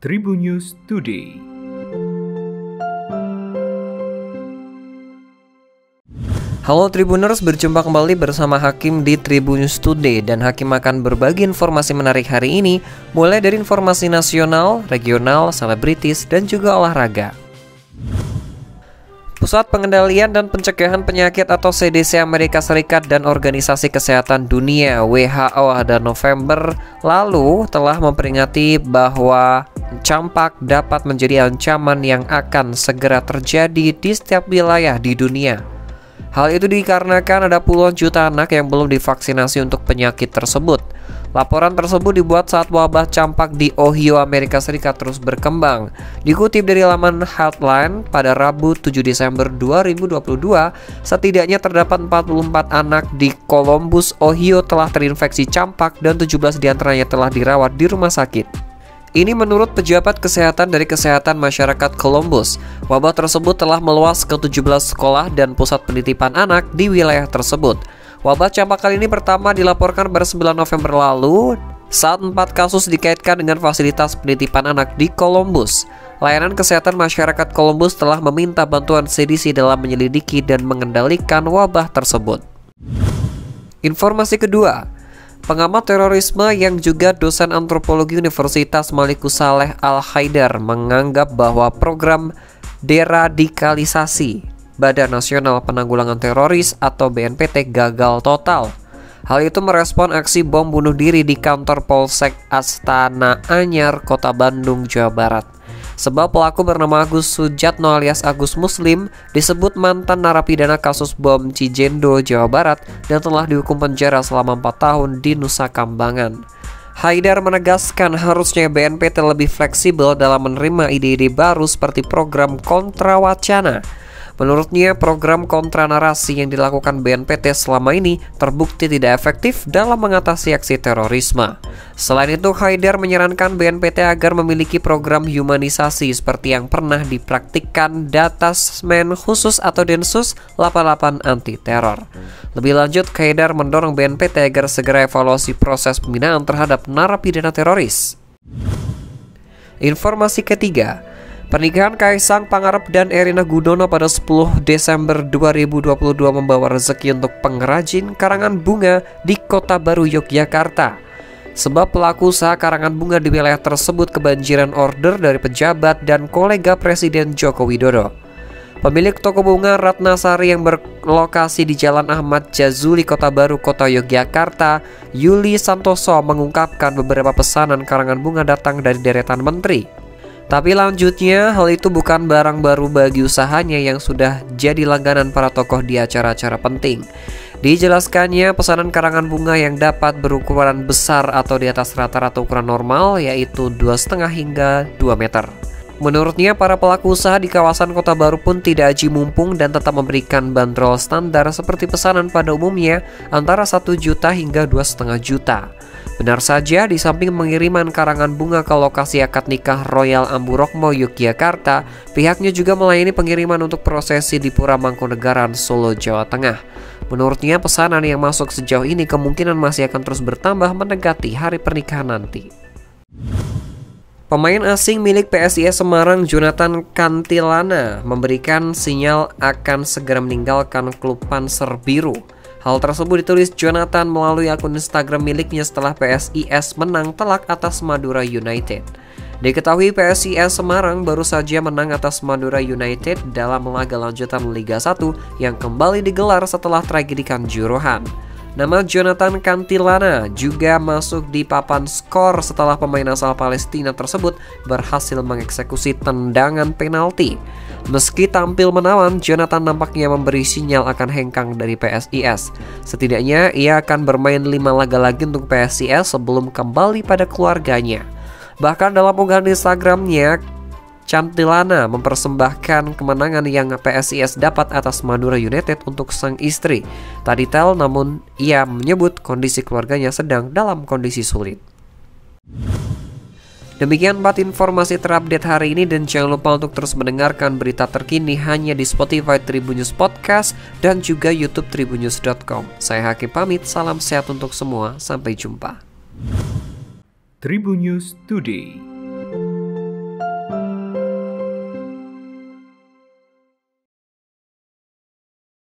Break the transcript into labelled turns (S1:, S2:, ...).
S1: Tribun News Today.
S2: Halo Tribuners, berjumpa kembali bersama Hakim di Tribun News Today. Dan Hakim akan berbagi informasi menarik hari ini, mulai dari informasi nasional, regional, selebritis, dan juga olahraga. Pusat Pengendalian dan Pencegahan Penyakit atau CDC Amerika Serikat dan Organisasi Kesehatan Dunia WHO pada November lalu telah memperingati bahwa campak dapat menjadi ancaman yang akan segera terjadi di setiap wilayah di dunia. Hal itu dikarenakan ada puluhan juta anak yang belum divaksinasi untuk penyakit tersebut. Laporan tersebut dibuat saat wabah campak di Ohio, Amerika Serikat terus berkembang. Dikutip dari laman Healthline, pada Rabu 7 Desember 2022, setidaknya terdapat 44 anak di Columbus, Ohio telah terinfeksi campak dan 17 diantaranya telah dirawat di rumah sakit. Ini menurut pejabat kesehatan dari Kesehatan Masyarakat Columbus. Wabah tersebut telah meluas ke 17 sekolah dan pusat penitipan anak di wilayah tersebut. Wabah campak kali ini pertama dilaporkan pada 9 November lalu saat 4 kasus dikaitkan dengan fasilitas penitipan anak di Columbus. Layanan Kesehatan Masyarakat Columbus telah meminta bantuan CDC dalam menyelidiki dan mengendalikan wabah tersebut. Informasi kedua, pengamat terorisme yang juga dosen antropologi Universitas Malikus Saleh Al-Haidar menganggap bahwa program deradikalisasi Badan Nasional Penanggulangan Teroris atau BNPT gagal total. Hal itu merespon aksi bom bunuh diri di kantor Polsek Astana Anyar, Kota Bandung, Jawa Barat. Sebab pelaku bernama Agus Sujatno alias Agus Muslim disebut mantan narapidana kasus bom Cijendo, Jawa Barat dan telah dihukum penjara selama 4 tahun di Nusa Kambangan. Haidar menegaskan harusnya BNPT lebih fleksibel dalam menerima ide-ide baru seperti program kontrawacana. Menurutnya, program kontra narasi yang dilakukan BNPT selama ini terbukti tidak efektif dalam mengatasi aksi terorisme. Selain itu, Haidar menyarankan BNPT agar memiliki program humanisasi seperti yang pernah dipraktikkan Datasmen Khusus atau Densus 88 anti teror. Lebih lanjut, Haidar mendorong BNPT agar segera evaluasi proses pembinaan terhadap narapidana teroris. Informasi ketiga, pernikahan Kaisang Pangarep dan Erina Gudono pada 10 Desember 2022 membawa rezeki untuk pengrajin karangan bunga di Kota Baru, Yogyakarta. Sebab pelaku usaha karangan bunga di wilayah tersebut kebanjiran order dari pejabat dan kolega Presiden Joko Widodo. Pemilik toko bunga Ratnasari yang berlokasi di Jalan Ahmad Jazuli, Kota Baru, Kota Yogyakarta, Yuli Santoso mengungkapkan beberapa pesanan karangan bunga datang dari deretan menteri. Tapi lanjutnya, hal itu bukan barang baru bagi usahanya yang sudah jadi langganan para tokoh di acara-acara penting. Dijelaskannya, pesanan karangan bunga yang dapat berukuran besar atau di atas rata-rata ukuran normal, yaitu 2,5 hingga 2 meter. Menurutnya, para pelaku usaha di kawasan Kota Baru pun tidak aji mumpung dan tetap memberikan bandrol standar seperti pesanan pada umumnya antara 1 juta hingga 2,5 juta. Benar saja, di samping pengiriman karangan bunga ke lokasi akad nikah Royal Amburokmo, Yogyakarta, pihaknya juga melayani pengiriman untuk prosesi di Pura Mangkunegaran, Solo, Jawa Tengah. Menurutnya, pesanan yang masuk sejauh ini kemungkinan masih akan terus bertambah mendekati hari pernikahan nanti. Pemain asing milik PSIS Semarang, Jonathan Cantilana, memberikan sinyal akan segera meninggalkan klub Panser Biru. Hal tersebut ditulis Jonathan melalui akun Instagram miliknya setelah PSIS menang telak atas Madura United. Diketahui PSIS Semarang baru saja menang atas Madura United dalam laga lanjutan Liga 1 yang kembali digelar setelah tragedi Kanjuruhan. Nama Jonathan Cantilana juga masuk di papan skor setelah pemain asal Palestina tersebut berhasil mengeksekusi tendangan penalti. Meski tampil menawan, Jonathan nampaknya memberi sinyal akan hengkang dari PSIS. Setidaknya ia akan bermain 5 laga lagi untuk PSIS sebelum kembali pada keluarganya. Bahkan dalam unggahan Instagramnya, Cantilana mempersembahkan kemenangan yang PSIS dapat atas Madura United untuk sang istri. Tak detail, namun ia menyebut kondisi keluarganya sedang dalam kondisi sulit. Demikian 4 informasi terupdate hari ini, dan jangan lupa untuk terus mendengarkan berita terkini hanya di Spotify Tribun News Podcast dan juga YouTube tribunnews.com. Saya Hakim pamit, salam sehat untuk semua, sampai jumpa.
S1: Tribun News Today.